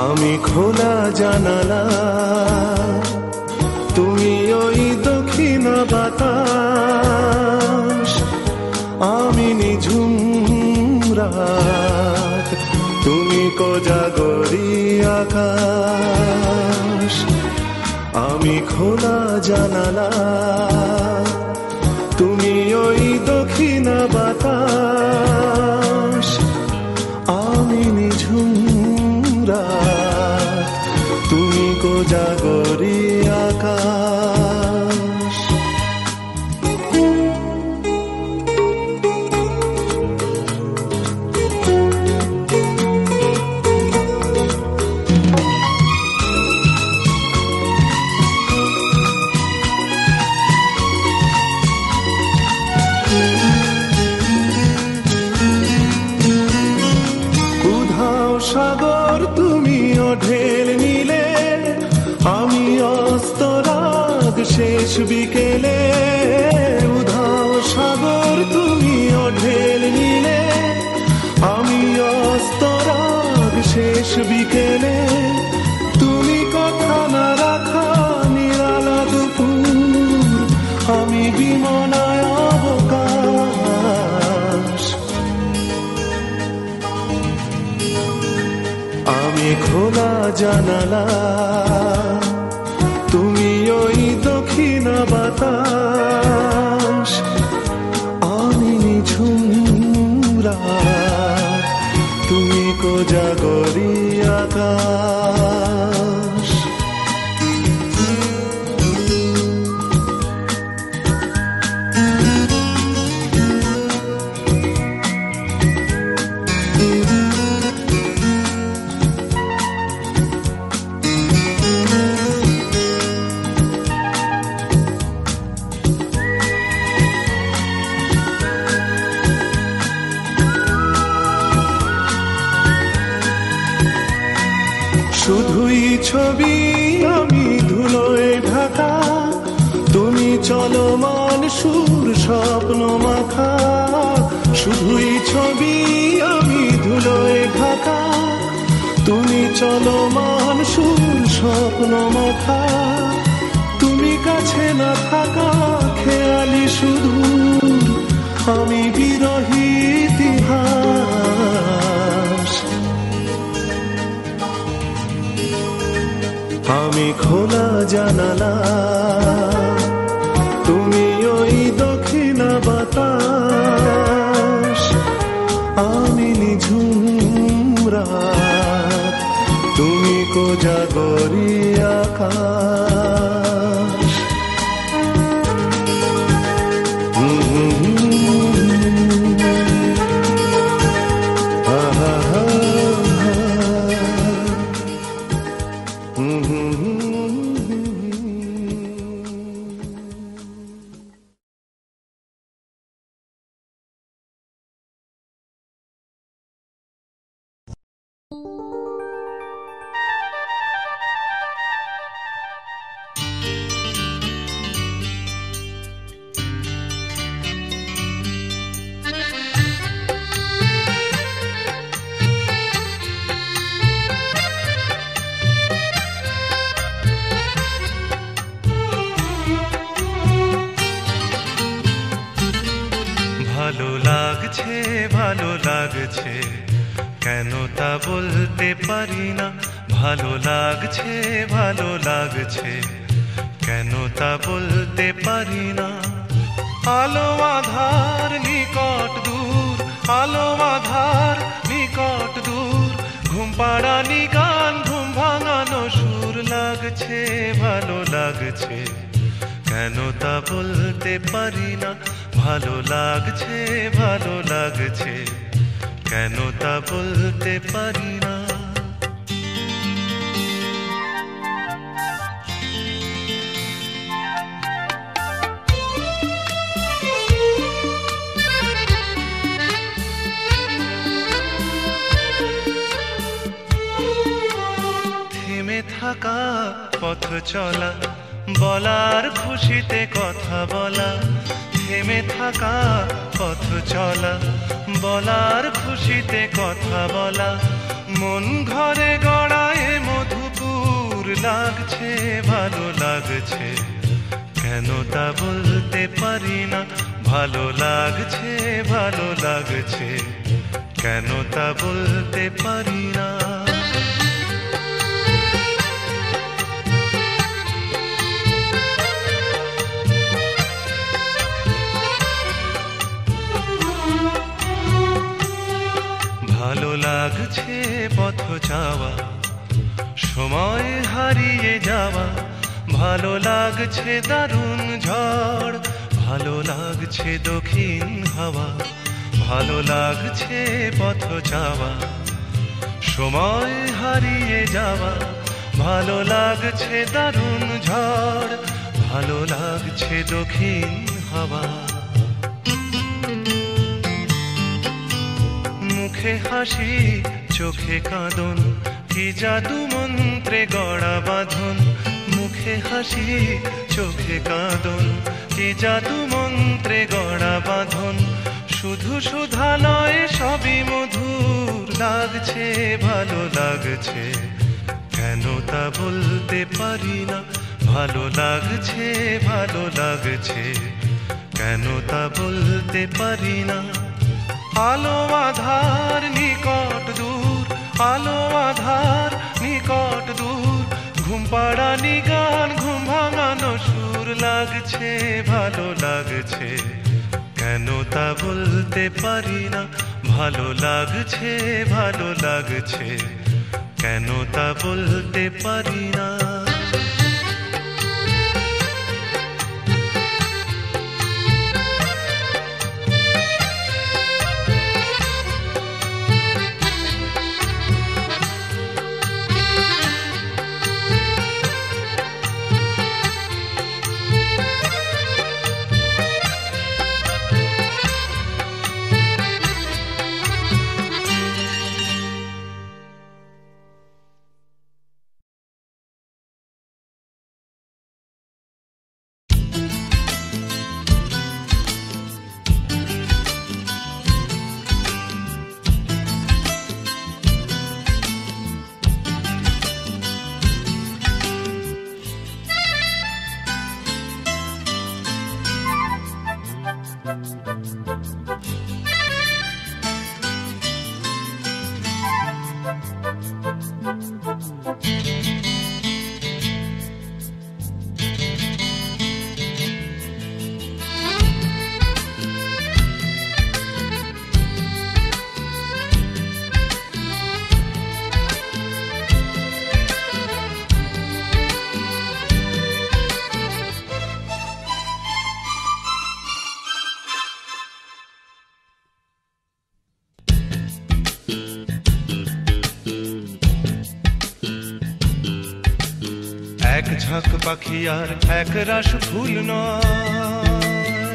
আমি খোলা জানালা, তুমি ওই দক্ষিণ বাতাস, আমি নিঝুম রাত, তুমি কোজাগরি আকাশ। আমি খোলা জানালা, তুমি ওই দক্ষিণ বাতাস, আমি নিঝুম রাত, তুমি কোজাগরি আকাশ। উধাও সাগর তুমি ঢেল নিলে, আমি অস্তরাগ শেষ বিকেলে। উধাও সাগর তুমি ঢেল নিলে, আমি অস্তরাগ শেষ বিকেলে। তুমি কথা না রাখা নিরালা দুপুর, আমি বিমনায় অবকাশ। আমি খোলা জানালা, তুমি ওই দক্ষিণ বাতাস, আমি নিঝুম রাত, তুমি কোজাগরি আকাশ। শুধুই ছবি আমি ধুলোয় ঢাকা, তুমি চলমান সুর স্বপ্ন মাখা। শুধুই ছবি আমি ধুলোয় ঢাকা, তুমি চলমান সুর স্বপ্ন মাখা। তুমি কাছে না থাকা খেয়ালি শুধু, আমি বিরহী ইতিহাস। আমি খোলা জানালা, তুমি ওই দক্ষিণ বাতাস, আমি নিঝুম রাত, তুমি কোজাগরি আকাশ। ভালো লাগছে কেন তা বলতে পারি না, ভালো লাগছে কেন তা বলতে পারি না। আলো আধার নিকট দূর, আলো আধার নিকট দূর, ঘুম পাড়ানি গান ঘুম ভাঙানো সুর লাগছে, ভালো লাগছে কেন তা বলতে পারি না, ভালো লাগছে ভালো লাগছে, কেন তা বলতে পারি না। থেমে থাকা পথ চলা, বলার খুশিতে কথা বলা, থেমে থাকা পথ চলা, বলার খুশিতে কথা বলা, মন ঘরে গড়ায় মধুপুর লাগছে ভালো লাগছে, কেন তা বলতে পারি না, ভালো লাগছে ভালো লাগছে, কেন তা বলতে পারি না। ভালো লাগছে পথ যাওয়া, সময় হারিয়ে যাওয়া, ভালো লাগছে দারুণ ঝড়, ভালো লাগছে দক্ষিণ হাওয়া, ভালো লাগছে পথ যাওয়া, সময় হারিয়ে যাওয়া, ভালো লাগছে দারুণ ঝড়, ভালো লাগছে দক্ষিণ হাওয়া। মুখে হাসি চোখে কাঁদন, কি জাদু মন্ত্রে গড়া বাঁধন, মুখে হাসি চোখে কাঁদন, কি জাদু মন্ত্রে গড়া বাঁধন, শুধু সুধা নয় সবই মধুর লাগছে ভালো লাগছে, কেন তা বলতে পারি না, ভালো লাগছে ভালো লাগছে, কেন তা বলতে পারি না। আলো আধার নিকট দূর, আলো আধার নিকট দূর, ঘুম পাড়ানি গান ঘুম ভাঙানো সুর লাগছে ভালো লাগছে, কেন তা বলতে পারি না, ভালো লাগছে ভালো লাগছে, কেন তা বলতে পারি না। এক ঝাঁক পাখি আর এক রাশ ফুল নয়,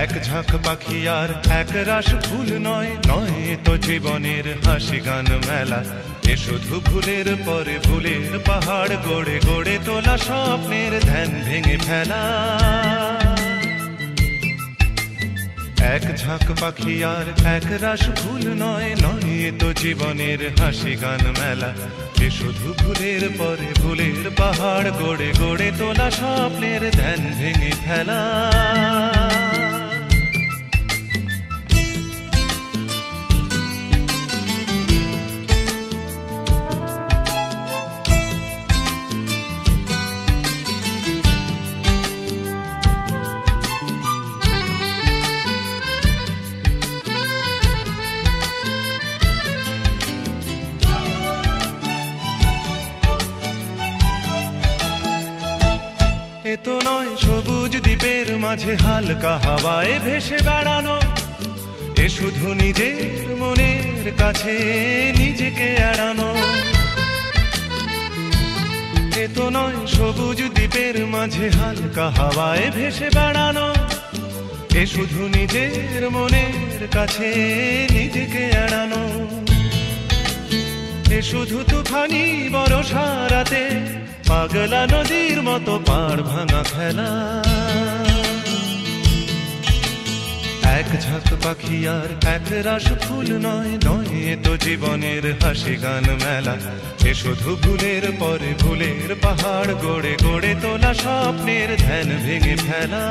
এক ঝাঁক পাখি আর এক রাশ ফুল নয়, নয় তো জীবনের হাসি গান মেলা, এ শুধু ভুলের পরে ভুলের পাহাড় গড়ে গড়ে তোলা স্বপ্নের ধ্যান ভেঙে ফেলা। এক ঝাঁক পাখি আর এক রাশ ফুল নয়, নয় তো জীবনের হাসি গান মেলা, এ শুধু ভুলের পরে ভুলের পাহাড় গড়ে গড়ে তোলা স্বপ্নের ধ্যান ভেঙে ফেলা। এ তো নয় সবুজ দ্বীপের মাঝে হালকা হাওয়ায় ভেসে বেড়ানো, এ শুধু নিজের মনের কাছে নিজেকে এড়ানো। এ তো নয় সবুজ দ্বীপের মাঝে হালকা হাওয়ায় ভেসে বেড়ানো, এ শুধু নিজের মনের কাছে নিজেকে এড়ানো। এ শুধু তুফানি বরষা রাতে পাগলা নদীর মতো পাড় ভাঙা খেলা। এক ঝাঁক পাখি আর এক রাশ ফুল নয়, নয় এ তো জীবনের হাসি গান মেলা। এ শুধু ভুলের পরে ভুলের পাহাড় গড়ে গড়ে তোলা স্বপ্নের ধ্যান ভেঙে ফেলা।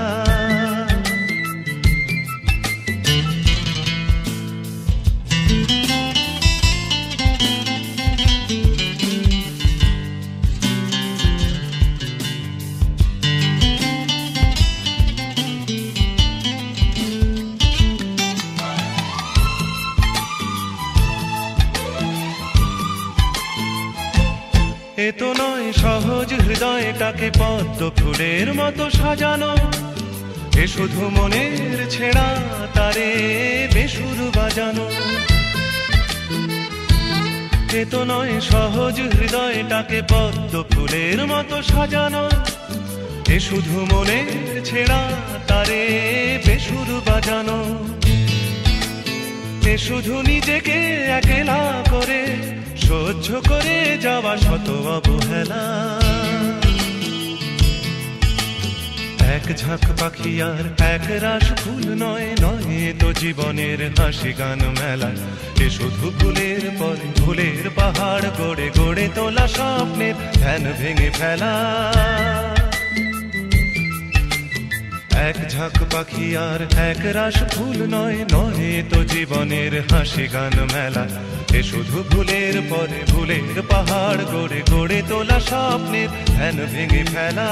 এ তো নয় সহজ হৃদয়টাকে পদ্ম ফুলের মতো সাজানো, এ শুধু মনের ছেঁড়া তারে বেসুর বাজানো। এ তো নয় সহজ হৃদয়টাকে পদ্ম ফুলের মতো সাজানো, এ শুধু মনের ছেঁড়া তারে বেসুর বাজানো। এ শুধু নিজেকে একলা করে সহ্য করে যাওয়া শত অবহেলা। এক ঝাঁক পাখি আর এক রাশ ফুল নয়, নয় তো জীবনের হাসি গান মেলা। এ শুধু ভুলের পরে ভুলের পাহাড় গড়ে গড়ে তোলা স্বপ্নের ধ্যান ভেঙে ফেলা। এক ঝাঁক পাখি আর এক রাশ ফুল নয়, নয় তো জীবনের হাসি গান মেলা। এ শুধু ভুলের পরে ভুলের পাহাড় গড়ে গড়ে তোলা স্বপ্নের ধ্যান ভেঙে ফেলা।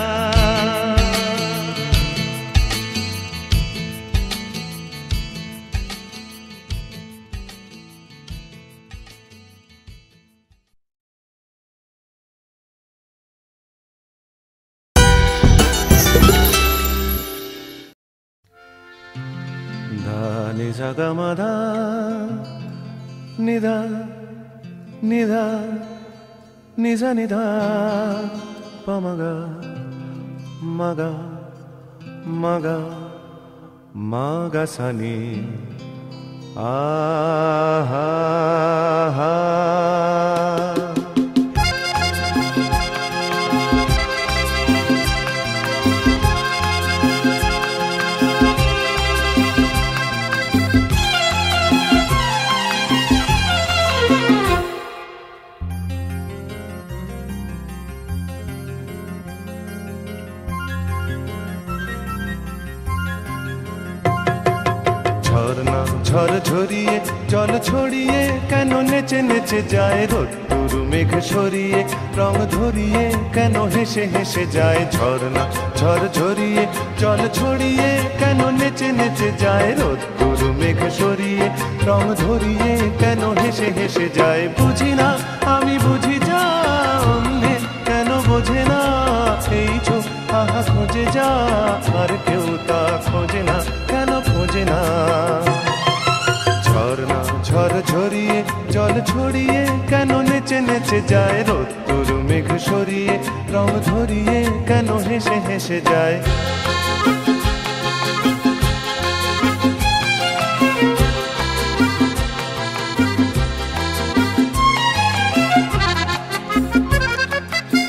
নি সা গা মা ধা নি ধা নি ধা নি সা নি ধা পা মা গা মা গা মা গা মা গা সা নি আ হা হা। ঝর্ণা ঝড় ঝরিয়ে জল ছড়িয়ে কেন নেচে নেচে যায় রোদ্দুর মেঘ সরিয়ে রং ধরিয়ে কেন হেসে হেসে যায়। ঝর্ণা ঝড় ঝরিয়ে জল ছড়িয়ে কেন নেচে নেচে যায় রোদ্দুর মেঘ সরিয়ে রং ধরিয়ে কেন হেসে হেসে যায়। বুঝি না আমি বুঝি যা অন্যে কেন বোঝে না এই চোখ আহা খোঁজে যা আর কেউ তা খোঁজে না কেন খোঁজে না। ঝর্ণা ঝড় ঝরিয়ে জল ছড়িয়ে কেন নেচে নেচে যায় রোদ্দুর মেঘ সরিয়ে রং ধরিয়ে কেন হেসে হেসে যায়।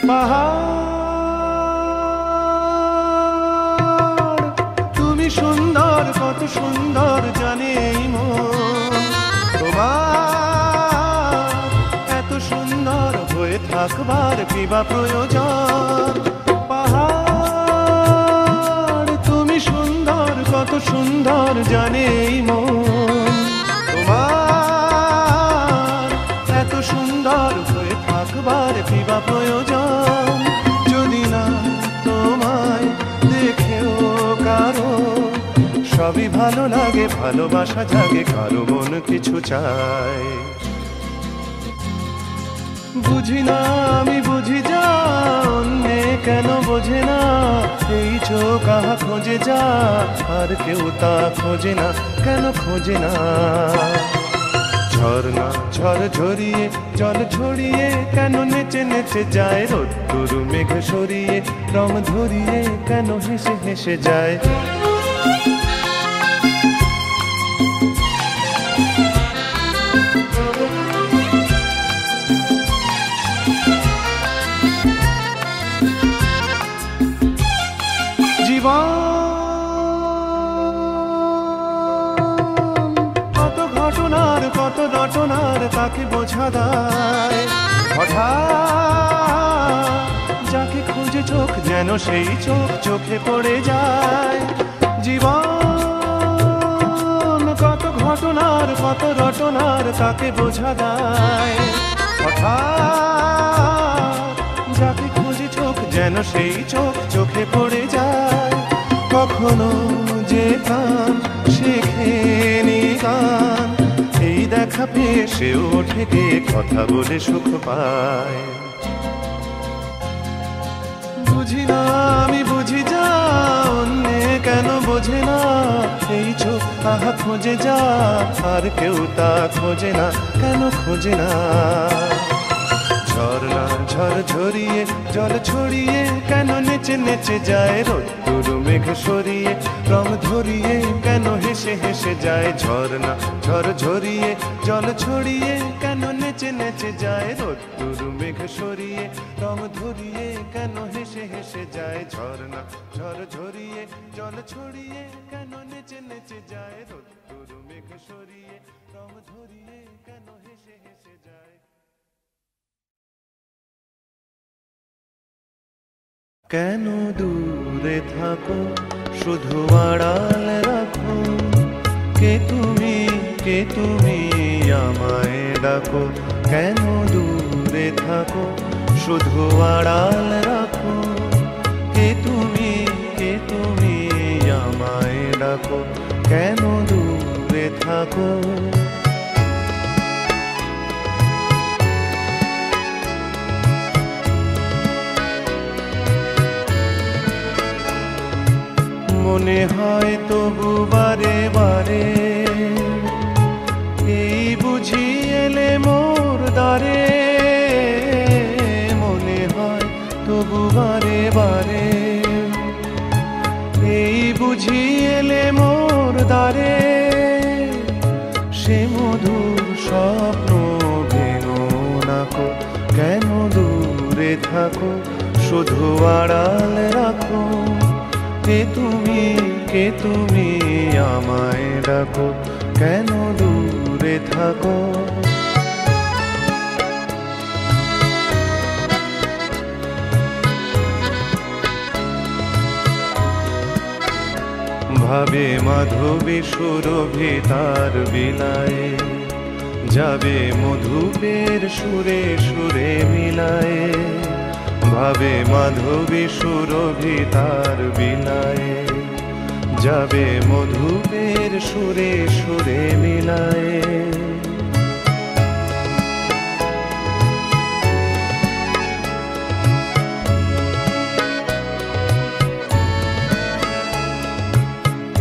পাহাড় তুমি সুন্দর কত সুন্দর জানে এই মন তোমার এত সুন্দর হয়ে থাকবার কি বা প্রয়োজন। পাহাড় তুমি সুন্দর কত সুন্দর জানে এই মন তোমার এত সুন্দর হয়ে থাকবার কি বা প্রয়োজন। যদি না তোমায় দেখেও কারো সবই ভালো লাগে ভালোবাসা জাগে কারো মন কিছু চায়। বুঝি না আমি বুঝি যা অন্যে কেন বোঝে না এই চোখ আহা খোঁজে যা আর কেউ তা খোঁজে না কেন খোঁজে না ঝর্ণা ঝড় ঝরিয়ে জল ছড়িয়ে কেন নেচে নেচে যায় রোদ্দুর মেঘ সরিয়ে রং ধরিয়ে কেন হেসে হেসে যায় কত ঘটনার কত রটনার তাকে বোঝা দায় হঠাৎ যাকে খুঁজে চোখ যেন সেই চোখ চোখে পড়ে যায় জীবন কত ঘটনার কত রটনার তাকে বোঝা দায় হঠাৎ যাকে খুঁজে চোখ যেন সেই চোখ চোখে পড়ে যায় কখনো যে কান শেখেনি গান এই দেখা পেয়ে সেও ওঠে গিয়ে কথা বলে সুখ পায় বুঝি না আমি বুঝি যা অন্যে কেন বোঝে না এই চোখ আহা খোঁজে যা আর কেউ তা খোঁজে না কেন খোঁজে না ঝর্ণা ঝড় ঝরিয়ে জল ছড়িয়ে কেন নেচে নেচে যায় রোদ্দুর মেঘ সরিয়ে রং ধরিয়ে কেন হেসে হেসে যায় ঝর্ণা ঝড় ঝরিয়ে জল ছড়িয়ে কেন নেচে নেচে যায় রোদ্দুর মেঘ সরিয়ে রং ধরিয়ে কেন হেসে হেসে যায় ঝর্ণা ঝড় ঝরিয়ে জল ছড়িয়ে কেন নেচে নেচে যায় রোদ্দুর মেঘ সরিয়ে রং ধরিয়ে কেন হেসে হেসে যায় কেন দূরে থাকো শুধু আড়াল রাখো কে তুমি আমায় ডাকো কেন দূরে থাকো শুধু আড়াল রাখো কে তুমি আমায় ডাকো কেন দূরে থাকো মনে হয় তবু বারে বারে এই বুঝি এলে মোর দ্বারে মনে হয় তবু বারে বারে এই বুঝি এলে মোর দ্বারে সে মধুর স্বপ্ন ভেঙো নাকো কেন দূরে থাকো শুধু আড়াল রাখো কে তুমি আমায় ডাকো কেন দূরে থাকো ভাবে মাধবী সুরভি তার বিলায় যাবে মধুপের সুরে সুরে মিলায় ভাবে মাধবী সুরভি তার বিলায় যাবে মধুপের সুরে সুরে মিলায়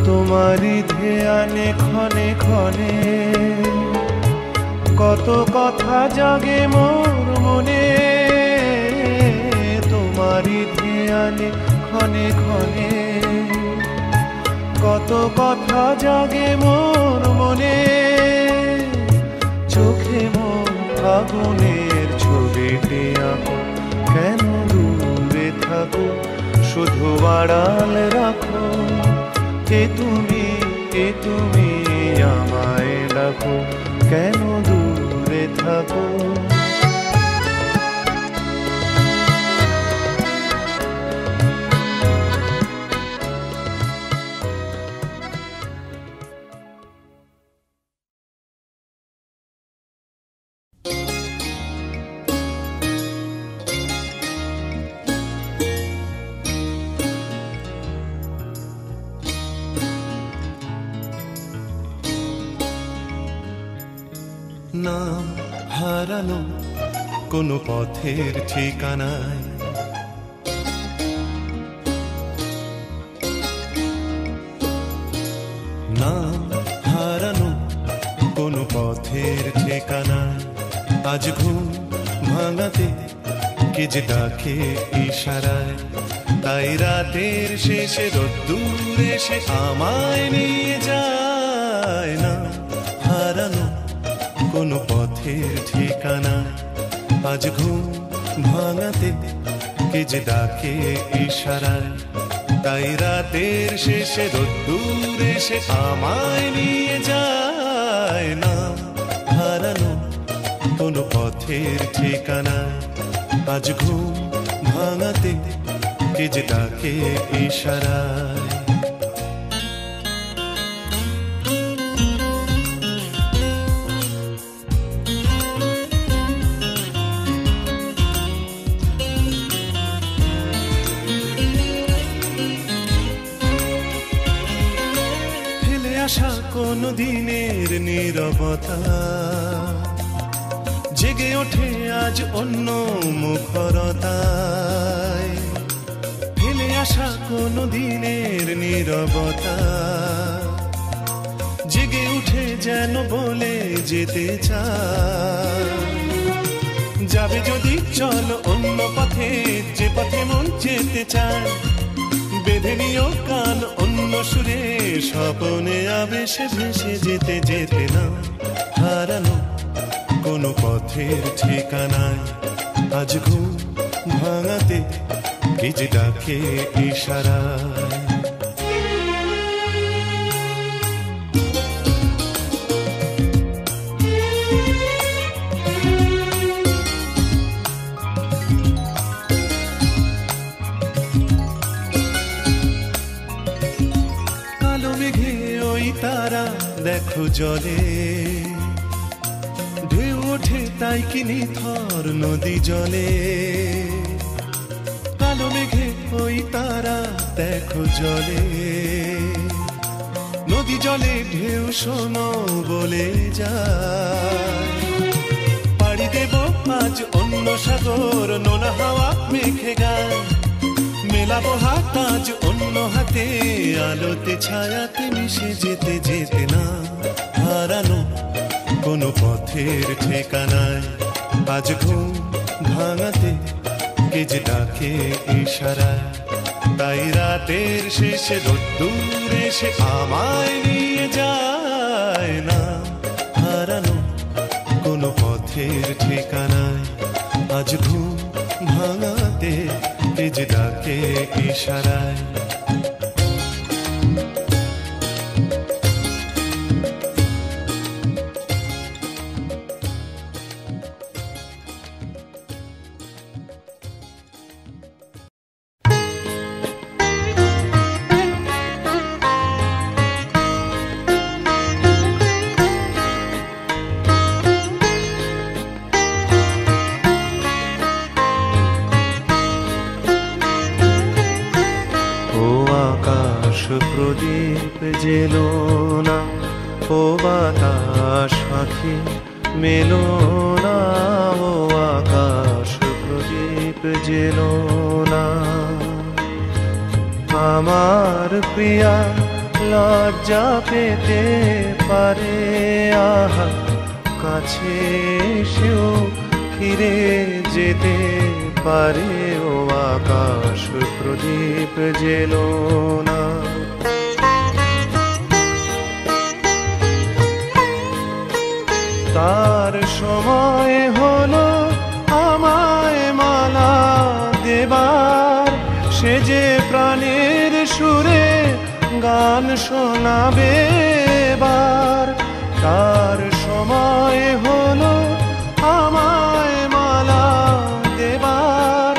তোমারি ধ্যানে ক্ষণে ক্ষণে কত কথা জাগে মোর মনে তোমারি ধ্যানে ক্ষণে ক্ষণে কত কথা জাগে মোর মনে চোখে মোর আগুনের ছবিটি আঁকো কেন দূরে থাকো শুধু আড়াল রাখো কে তুমি আমায় ডাকো কেন দূরে থাকো নাম হারানো কোনো পথের ঠিকানায় আজ ঘুম ভাঙাতে কে যে ডাকে ইশারায়, তাই রাতের শেষে রোদ্দুর এসে আমায় নিয়ে যায় না হারানো কোনো পথের ঠিকানা। আজ ঘুম ভাঙাতে কে যে ডাকে ইশারায়, তাই রাতের শেষে রোদ্দুর এসে আমায় নিয়ে যায় না হারানো কোনো পথের ঠিকানা। আজ ঘুম ভাঙাতে কে যে ডাকে ইশারায়। ফেলে আসা কোনো দিনের নীরবতা জেগে ওঠে আজ অন্য মুখরতায়। ফেলে আসা কোনো দিনের নীরবতা জেগে উঠে যেন বলে যেতে চায়, যাবে যদি চল অন্য পথে, যে পথে মন যেতে চায়। বেঁধে নিও কান অন্য সুরে, স্বপনে আবেশে ভেসে যেতে যেতে না হারানো কোনো পথের ঠিকানায়। আজ ঘুম ভাঙাতে কে যে ডাকে ইশারায়। কালো মেঘে ওই তারা দেখো জলে, ঢেউ ওঠে তাই কি নিথর নদী জলে। কালো মেঘে ওই তারা দেখো জলে, নদী জলে ঢেউ শোনো বলে যায়। পাড়ি দেব আজ অন্য সাগর, নোনা হাওয়া মেঘে গায়। মেলাবো হাত আজ অন্য হাতে, আলোতে ছায়াতে মিশে যেতে যেতে না হারানো কোনো পথের ঠিকানায়। আজ ঘুম ভাঙাতে কে যে ডাকে ইশারায়, তাই রাতের শেষে রোদ্দুর এসে আমায় নিয়ে যায় না হারানো কোনো পথের ঠিকানায়। আজ ঘুম ভাঙাতে কে যে ডাকে ইশারায়। প্রদীপ জেলো না, ও বাতাস পাখি মেলো না, ও আকাশ প্রদীপ জেলো না। আমার প্রিয়া লজ্জা পেতে পারে, আহা কাছে এসেও ফিরে যেতে পারে, ও আকাশ প্রদীপ জেলো না। তার সময় হলো আমায় মালা দেবার, সে যে প্রাণের সুরে গান শোনাবে এবার। তার সময় হলো আমায় মালা দেবার,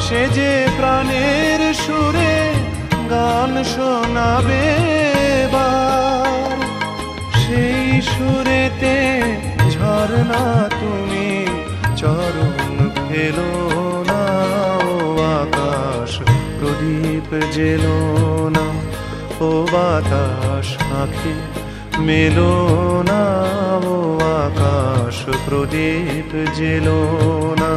সে যে প্রাণের সুরে গান শোনাবে এবার। সেই সুরেতে ঝরনা তুমি চরণ ফেলো না, ও আকাশ প্রদীপ জেলো না, ও বাতাস আঁখি মেলো না, ও আকাশ প্রদীপ জেলো না।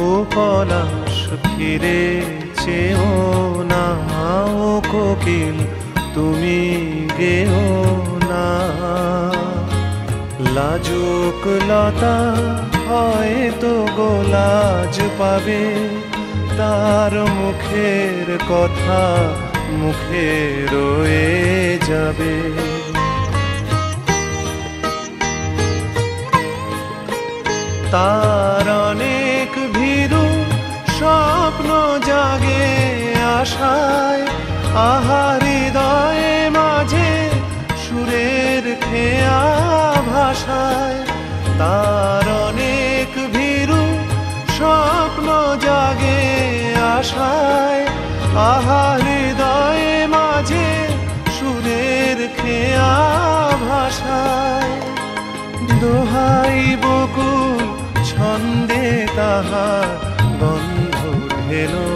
ও পলাশ ফিরে চেও না কোকিল তুমি গেও না। লাজুক লতা হয়তো গোলাজ পাবে, তার মুখের কথা মুখে রয়ে যাবে। তার অনেক ভীরু স্বপ্ন জাগে আশায়, আহা হৃদয়ে মাঝে সুরের খেয়া ভাষায়। তার অনেক ভীরু স্বপ্ন জাগে আশায়, আহা হৃদয়ে মাঝে সুরের খেয়া ভাষায়। দোহাই বকুল ছন্দে তাহার গন্ধ ঢেলো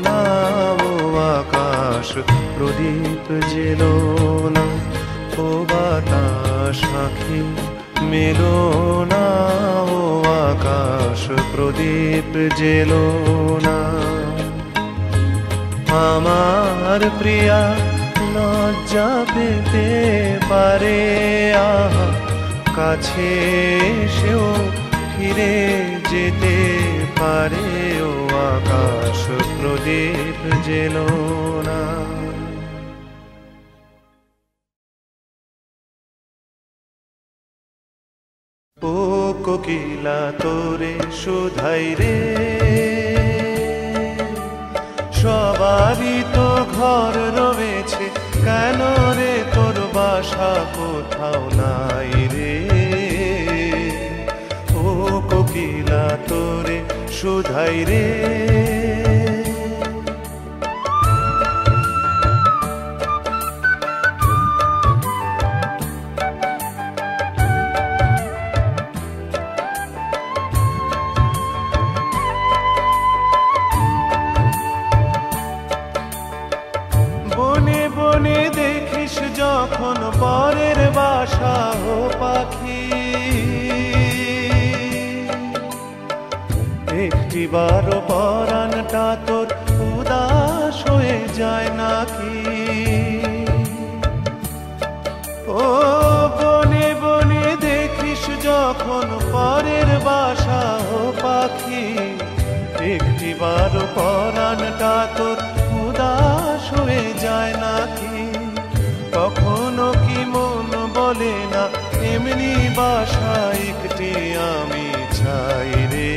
না, ও আকাশ প্রদীপ জেলো না, ও বাতাস আঁখি মেলো না, ও আকাশ প্রদীপ জেলো না। আমার প্রিয়া লজ্জা পেতে পারে, আহা কাছে সেও ফিরে যেতে পারে, ও আকাশ প্রদীপ জেলো না। ও কোকিলা তোরে শুধাই রে, সবারই তো ঘর রয়েছে, কেন রে তোর বাসা কোথাও নাই রে। ও কোকিলা তোরে শুধাই রে, যখন পরের বাসা ও পাখি, একটিবার পরাণটা তোর উদাস হয়ে যায় নাকি। ও বনে বনে দেখিস যখন পরের বাসা ও পাখি, একটিবার পরাণটা তোর উদাস হয়ে যায় নাকি। কখনো কি মন বলে না এমনি বাসা একটি আমি চাই রে।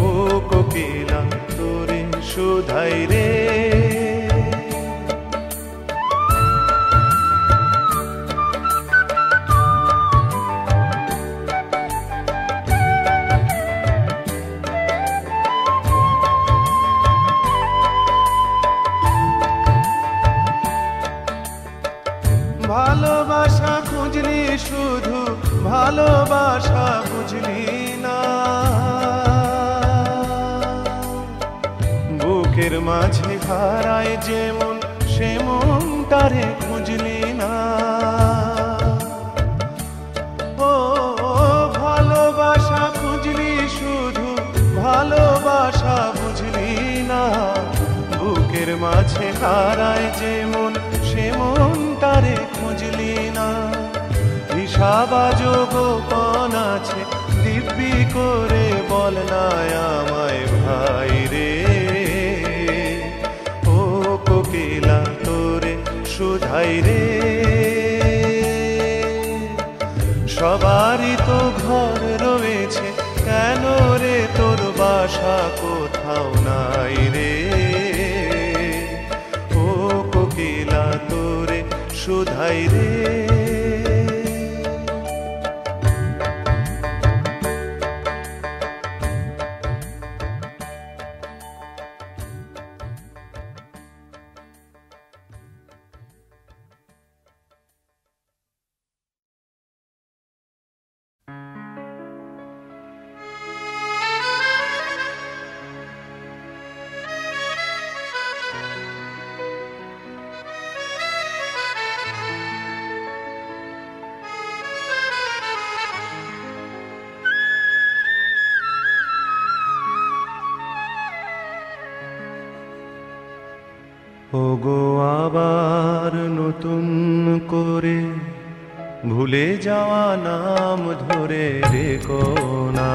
ও কোকিলা তোরে শুধাই রে, ভালোবাসা খুঁজলি শুধু ভালোবাসা বুঝলি না, বুকের মাঝে হারায় যেমন সেমন তারে খুঁজলি না। ও ভালোবাসা খুঁজলি শুধু ভালোবাসা বুঝলি না, বুকের মাঝে হারায় যেমন সেমন তারে খুঁজলি না। হিসাবাজ গোপন আছে দিব্যি করে বল না আমায় ভাই রে। ও কোকিলা তোরে শুধাই রে, সবারই তো ঘর রয়েছে, কেন রে তোর বাসা কোথাও নাই রে। ও কোকিলা তোরে শুধাই রে, ওগো আবার নতুন করে ভুলে যাওয়া নাম ধরে রেখো না,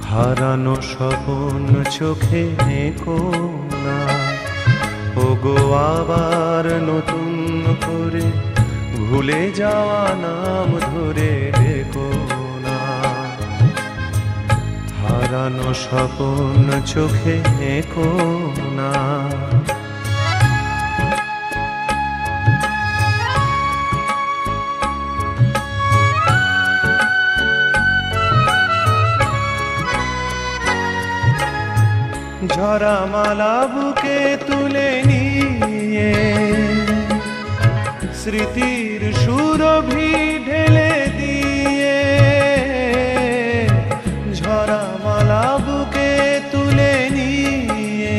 হারানো স্বপন চোখে এঁকো না। ওগো আবার নতুন করে ভুলে যাওয়া নাম ধরে রেখো না, হারানো স্বপন চোখে এঁকো না। ঝরা মালা বুকে তুলে নিয়ে স্মৃতির সুরভি ঢেলে দিয়ে, ঝরা মালা বুকে তুলে নিয়ে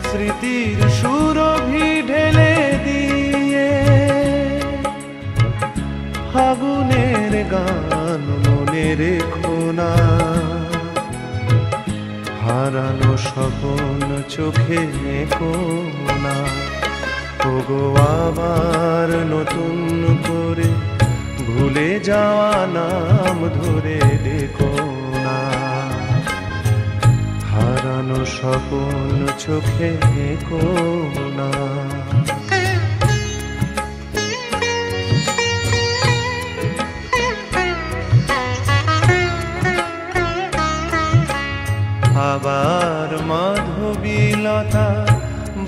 স্মৃতির সুরভি ঢেলে দিয়ে, ফাগুনের গান মনে রেখো না, হারানো স্বপন চোখে এঁকো না। ওগো আবার নতুন করে ভুলে যাওয়া নাম ধরে দেখো না, হারানো স্বপন চোখে এঁকো না। আবার মাধবীলতা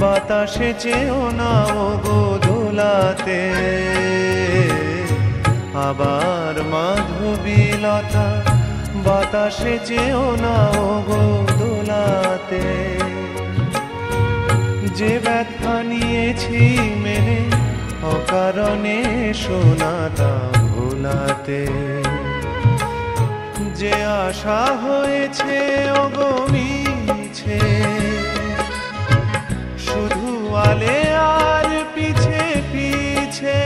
বাতাসে চেও না ওগো দোলাতে, আবার মাধবীলতা বাতাসে চেও না ওগো দোলাতে। যে ব্যথা নিয়েছি মেনে অকারণে শোনাতা ভোলাতে, যে আশা হয়েছে ওগো মিছে শুধু আলে আর পিছে পিছে,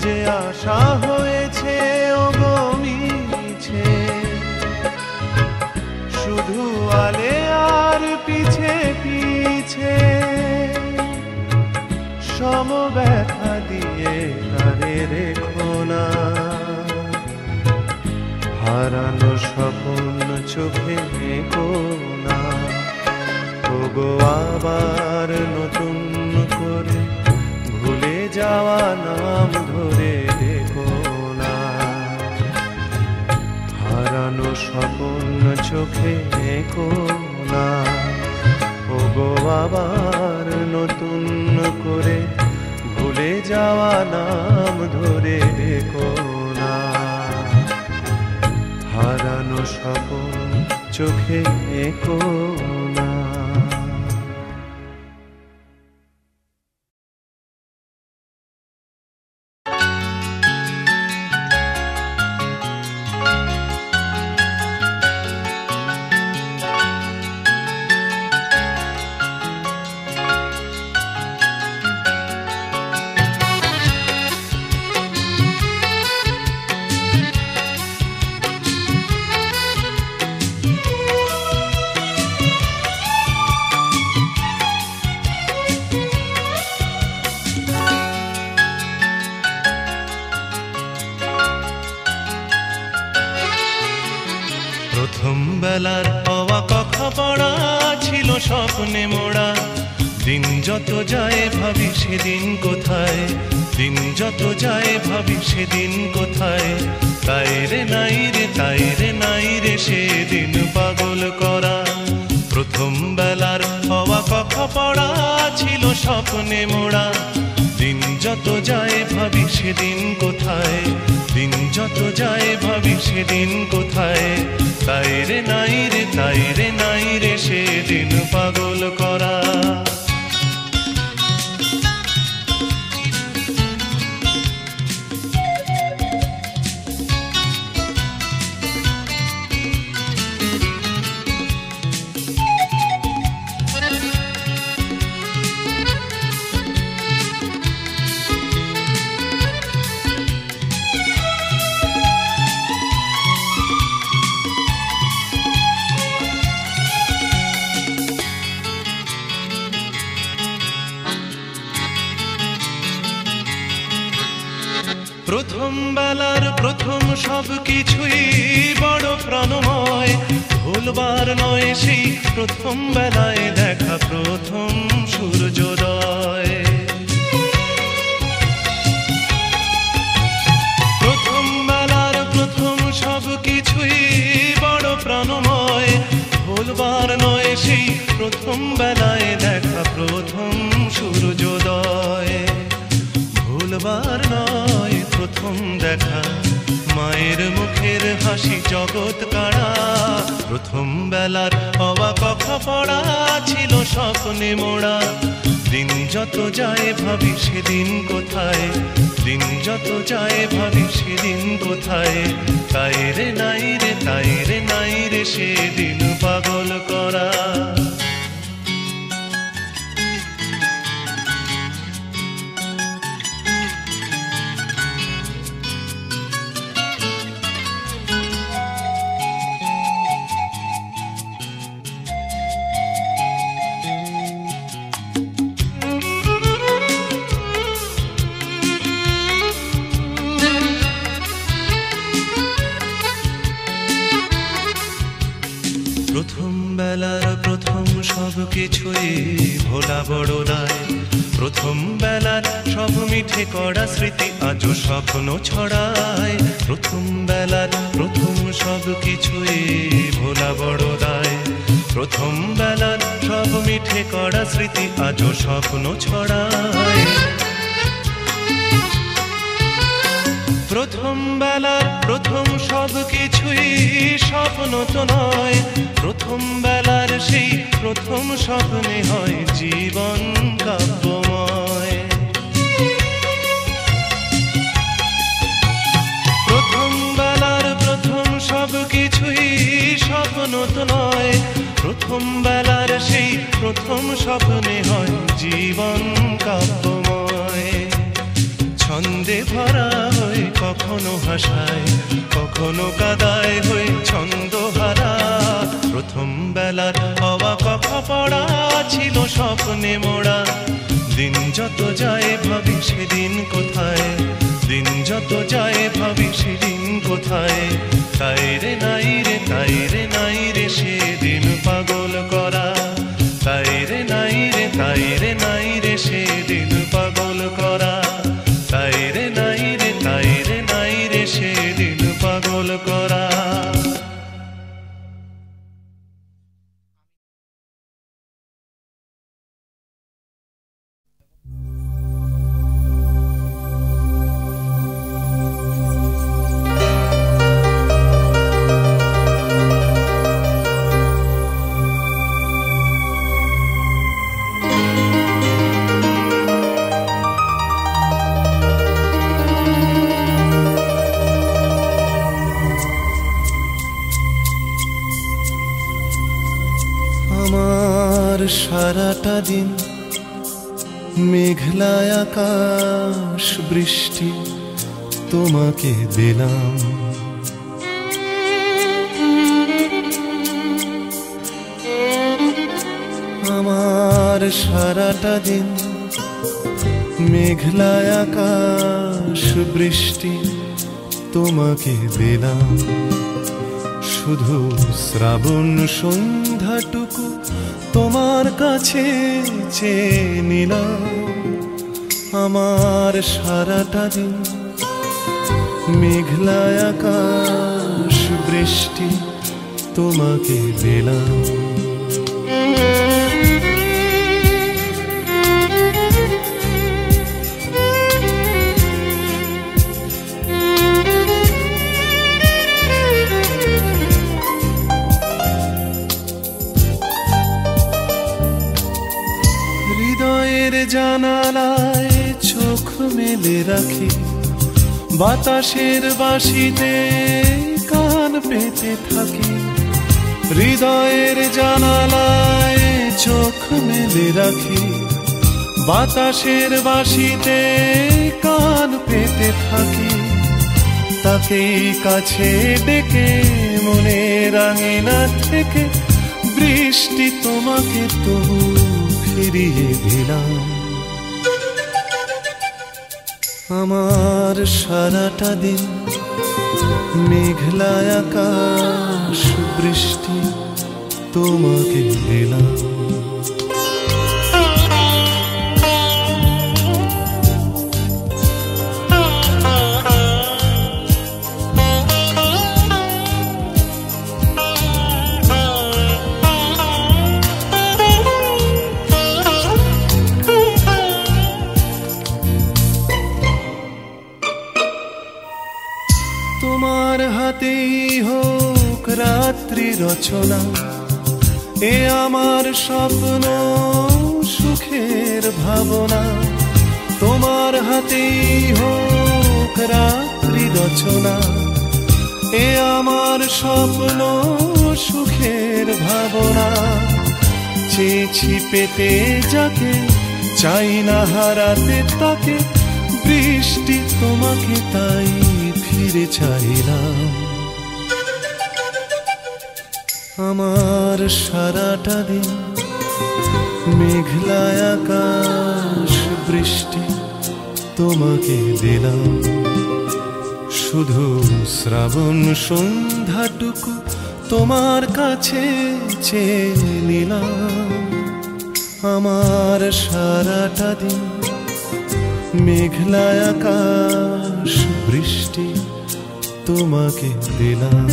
যে আশা হয়েছে ওগো মিছে শুধু আলে আর পিছে পিছে, সম ব্যথা দিয়ে তারে রেখো না, হারানো স্বপন চোখে এঁকো না। ওগো আবার নতুন করে ভুলে যাওয়া নাম ধরে দেখো না, হারানো স্বপন চোখে এঁকো না। ওগো আবার নতুন করে ভুলে যাওয়া নাম ধরে দেখো না, হারানো স্বপন চোখে এঁকো না। প্রথম বেলার হওয়া কথা পড়া ছিল স্বপ্নে মোড়া, দিন যত যায় ভাবি সেদিন কোথায়, দিন যত যায় ভাবি সেদিন কোথায়। তাই রে নাই রে তাই রে নাই রে সেদিন পাগল করা। প্রথম বেলার হওয়া কথা পড়া ছিল স্বপ্নে মোড়া, দিন যত যায় ভাবি সেদিন কোথায়, দিন যত যায় ভাবি সেদিন কোথায়। তাই রে নাই রে তাই রে নাই রে সেদিন পাগল করা। প্রথম বেলার প্রথম সব কিছুই বড় প্রাণময়, ভুলবার নয় সেই প্রথম বেলায় দেখা প্রথম সূর্যোদয়। প্রথম বেলার প্রথম সব কিছুই বড় প্রাণময়, ভুলবার নয় সেই প্রথম বেলায় দেখা প্রথম সূর্যোদয়। ভুলবার নয় প্রথম দেখা মায়ের মুখের হাসি জগৎ কাড়া, প্রথম বেলার হওয়া কথা পড়া ছিল স্বপ্নে মোড়া। দিন যত যায় ভাবি সেদিন কোথায়, দিন যত যায় ভাবি সেদিন কোথায়, তাই রে নাই রে তাই রে নাই রে সেদিন পাগল করা। প্রথম বেলার প্রথম সব কিছুই ভোলা বড় দায়, প্রথম বেলার সব মিঠে কড়া স্মৃতি আজও স্বপ্ন ছড়ায়। প্রথম বেলার প্রথম সব কিছুই ভোলা বড় দায়, প্রথম বেলার সব মিঠে কড়া স্মৃতি আজও স্বপ্ন ছড়ায়। প্রথম বেলার প্রথম সব কিছুই স্বপ্ন তো নয়, প্রথম বেলার সেই প্রথম স্বপ্নে হয় জীবন কাব্যময়। প্রথম বেলার প্রথম সব কিছুই স্বপ্ন তো নয়, প্রথম বেলার সেই প্রথম স্বপ্নে হয় জীবন কাব্যময়। ছন্দে ভরা হয়ে কখনো হাসায় কখনো কাদায় হয়ে ছন্দহারা, প্রথম বেলার হওয়া কথা পড়া ছিল স্বপ্নে মোড়া। দিন যত যায় ভাবি সেদিন কোথায়, দিন যত যায় ভাবি সেদিন কোথায়, তাই রে নাই রে তাই রে নাই রে সেদিন পাগল করা, তাই রে নাই রে তাই রে নাই রে সেদিন পাগল করা, তাই রে নাই রে তাই রে নাই রে সেদিন পাগল করা। সারাটা দিন মেঘলা আকাশ বৃষ্টি তোমাকে দিলাম, আমার সারাটা দিন মেঘলা আকাশ বৃষ্টি তোমাকে দিলাম। শুধু শ্রাবণ সন্ধ্যাটুকু তোমার কাছে চেয়ে নিলাম, আমার সারাটা দিন মেঘলা আকাশ বৃষ্টি তোমাকে দিলাম। জানালায় চোখ মেলে রাখি, বাতাসের বাঁশিতে কান পেতে থাকি। হৃদয়ের জানালায় চোখ মেলে রাখি, বাতাসের বাঁশিতে কান পেতে থাকি। তাকেই কাছে ডেকে মনের আঙিনা থেকে বৃষ্টি তোমাকে তবু ফিরিয়ে দিলাম। আমার সারাটা দিন মেঘলা আকাশ বৃষ্টি তোমাকে দিলাম। তোমার হাতেই হোক রাত্রি রচনা, এ আমার স্বপ্ন সুখের ভাবনা। তোমার হাতেই হোক রাত্রি রচনা, এ আমার স্বপ্ন সুখের ভাবনা। চেয়েছি পেতে যাকে, চাই না হারাতে তাকে, বৃষ্টি তোমাকে তাই ফিরে চাইলাম। আমার সারাটা দিন মেঘলা আকাশ বৃষ্টি তোমাকে দিলাম। শুধু শ্রাবণ সন্ধ্যাটুকু তোমার কাছে চেয়ে নিলাম। আমার সারাটা দিন মেঘলা আকাশ বৃষ্টি তোমাকে দিলাম।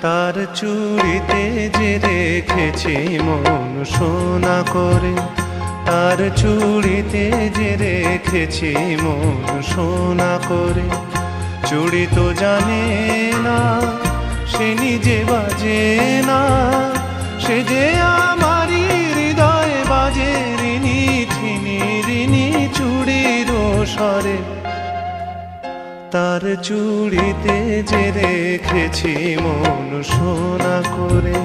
তার চুড়িতে যে রেখেছি মন সোনা করে, তার চুড়িতে যে রেখেছি মন সোনা করে। চুড়ি তো জানে না সে নিজে বাজে না, সে যে আমারই হৃদয়ে বাজে রিনি ছিনি রিনি চুড়ির স্বরে। তার চুড়িতে যে রেখেছি মন সোনা করে।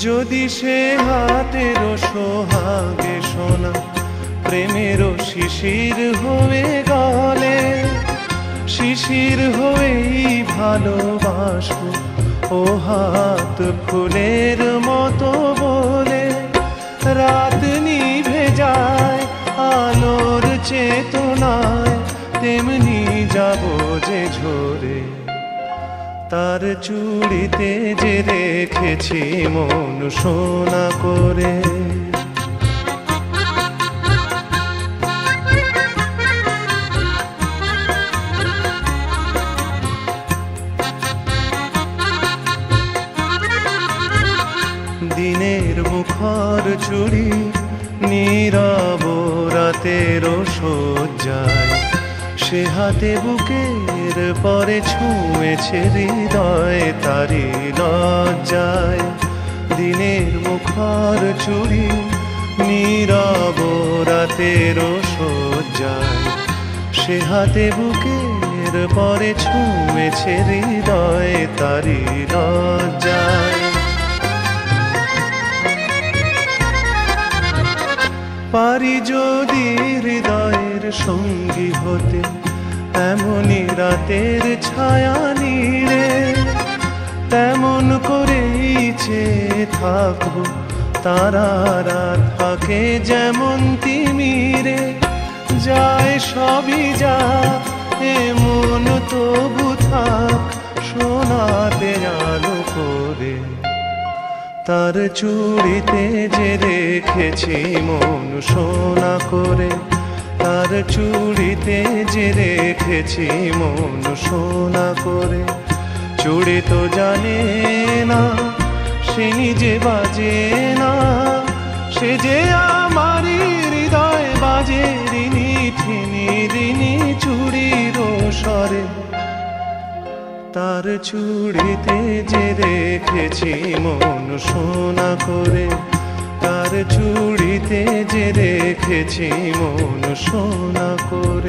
যদি সে হাতের সোহাগে সোনা প্রেমের শিশির হয়ে গলে, শিশির হয়েই ভালোবাসবো ও হাত ফুলের মতো বলে। রাত নিভে যায় আলোর চেতনায়, তেমনি যাব যে ঝরে। তার চুড়িতে যে রেখেছি মন সোনা করে। দিনের মুখর চুড়ি নীরব রাতের সজ্জায়, সে হাতে বুকের পরে ছুঁয়েছে হৃদয় তারি লজ্জায়। দিনের মুখর চুড়ি নীরব রাতের সজ্জায়, সে হাতে বুকের পরে ছুঁয়েছে হৃদয় তারি লজ্জায়। পারি যদি হৃদয়ের সঙ্গী হতে, এমনই রাতের ছায়া নীড়ে, তেমন করেই চেয়ে থাকবো তারারা থাকে যেমন তিমিরে। যায় সবই যা এমন তবু থাক সোনাতে আলো করে। তার চুড়িতে যে রেখেছি মন সোনা করে, তার চুড়িতে যে রেখেছি মন সোনা করে। চুড়ি তো জানে না সে নিজে বাজে না, সে যে আমারই হৃদয় বাজে রিনি ঠিনি রিনি চুড়ির স্বরে। তার চুড়িতে যে রেখেছি মন সোনা করে, তার চুড়িতে যে রেখেছি মন সোনা করে।